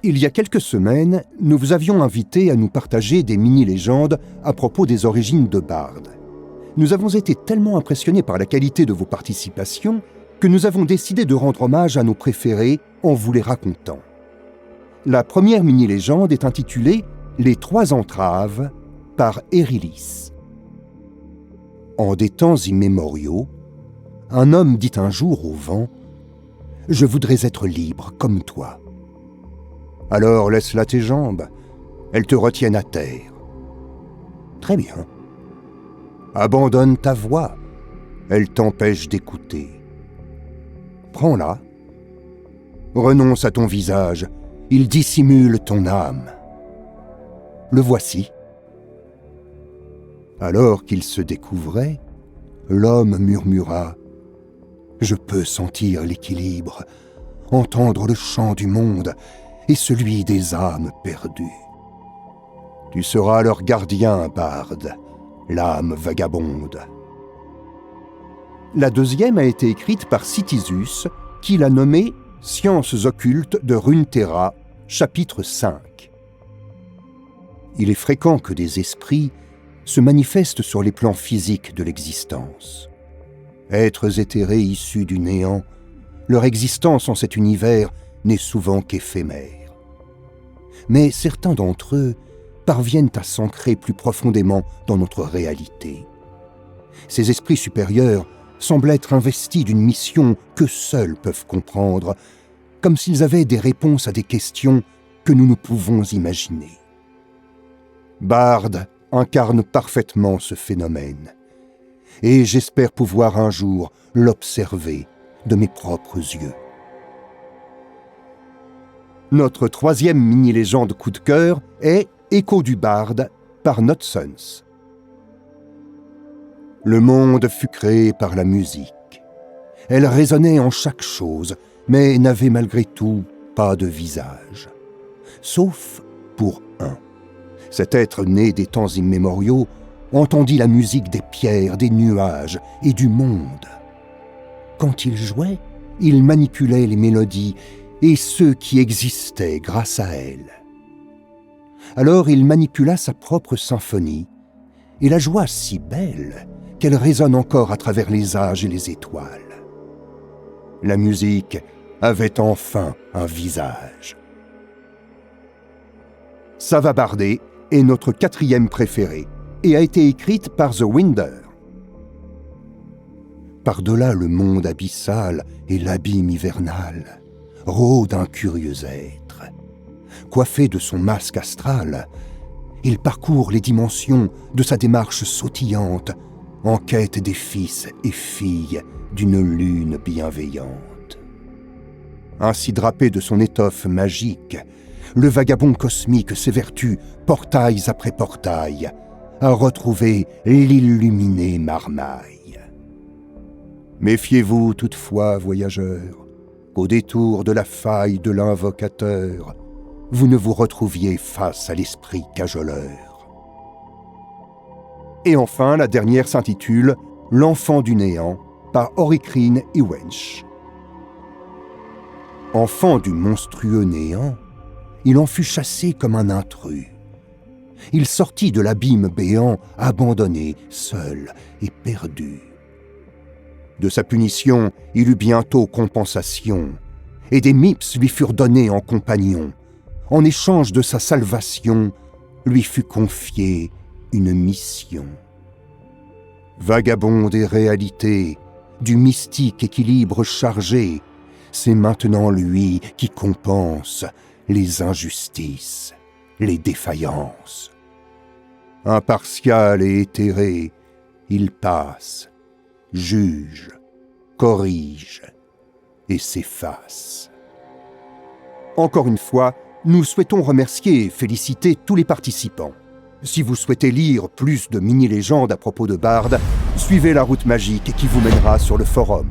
Il y a quelques semaines, nous vous avions invité à nous partager des mini-légendes à propos des origines de Bard. Nous avons été tellement impressionnés par la qualité de vos participations que nous avons décidé de rendre hommage à nos préférés en vous les racontant. La première mini-légende est intitulée « Les trois entraves » par Erilis. En des temps immémoriaux, un homme dit un jour au vent « Je voudrais être libre comme toi. » Alors laisse-la tes jambes, elles te retiennent à terre. Très bien. Abandonne ta voix, elle t'empêche d'écouter. Prends-la. Renonce à ton visage, il dissimule ton âme. Le voici. Alors qu'il se découvrait, l'homme murmura « Je peux sentir l'équilibre, entendre le chant du monde et celui des âmes perdues. Tu seras leur gardien, Bard, l'âme vagabonde. » La deuxième a été écrite par Cittisus, qui l'a nommée « Sciences occultes de Runeterra », chapitre 5. Il est fréquent que des esprits se manifestent sur les plans physiques de l'existence. Êtres éthérés issus du néant, leur existence en cet univers n'est souvent qu'éphémère. Mais certains d'entre eux parviennent à s'ancrer plus profondément dans notre réalité. Ces esprits supérieurs semblent être investis d'une mission que seuls peuvent comprendre, comme s'ils avaient des réponses à des questions que nous ne pouvons imaginer. Bard incarne parfaitement ce phénomène, et j'espère pouvoir un jour l'observer de mes propres yeux. Notre troisième mini-légende coup de cœur est « Écho du Bard » par Notsons. Le monde fut créé par la musique. Elle résonnait en chaque chose, mais n'avait malgré tout pas de visage. Sauf pour un. Cet être né des temps immémoriaux entendit la musique des pierres, des nuages et du monde. Quand il jouait, il manipulait les mélodies et ceux qui existaient grâce à elles. Alors il manipula sa propre symphonie et la joua si belle qu'elle résonne encore à travers les âges et les étoiles. La musique avait enfin un visage. Ça va barder est notre quatrième préférée et a été écrite par The Winder. Par-delà le monde abyssal et l'abîme hivernal, rôde un curieux être. Coiffé de son masque astral, il parcourt les dimensions de sa démarche sautillante, en quête des fils et filles d'une lune bienveillante. Ainsi drapé de son étoffe magique, le vagabond cosmique s'évertue, portails après portails, à retrouver l'illuminé marmaille. Méfiez-vous toutefois, voyageurs, qu'au détour de la faille de l'invocateur, vous ne vous retrouviez face à l'esprit cajoleur. Et enfin, la dernière s'intitule « L'enfant du néant » par Oricrine Iwench. Enfant du monstrueux néant, il en fut chassé comme un intrus. Il sortit de l'abîme béant, abandonné, seul et perdu. De sa punition, il eut bientôt compensation, et des mips lui furent donnés en compagnon. En échange de sa salvation, lui fut confiée une mission. Vagabond des réalités, du mystique équilibre chargé, c'est maintenant lui qui compense les injustices, les défaillances. Impartial et éthéré, il passe, juge, corrige et s'efface. Encore une fois, nous souhaitons remercier et féliciter tous les participants. Si vous souhaitez lire plus de mini-légendes à propos de Bard, suivez la route magique qui vous mènera sur le forum.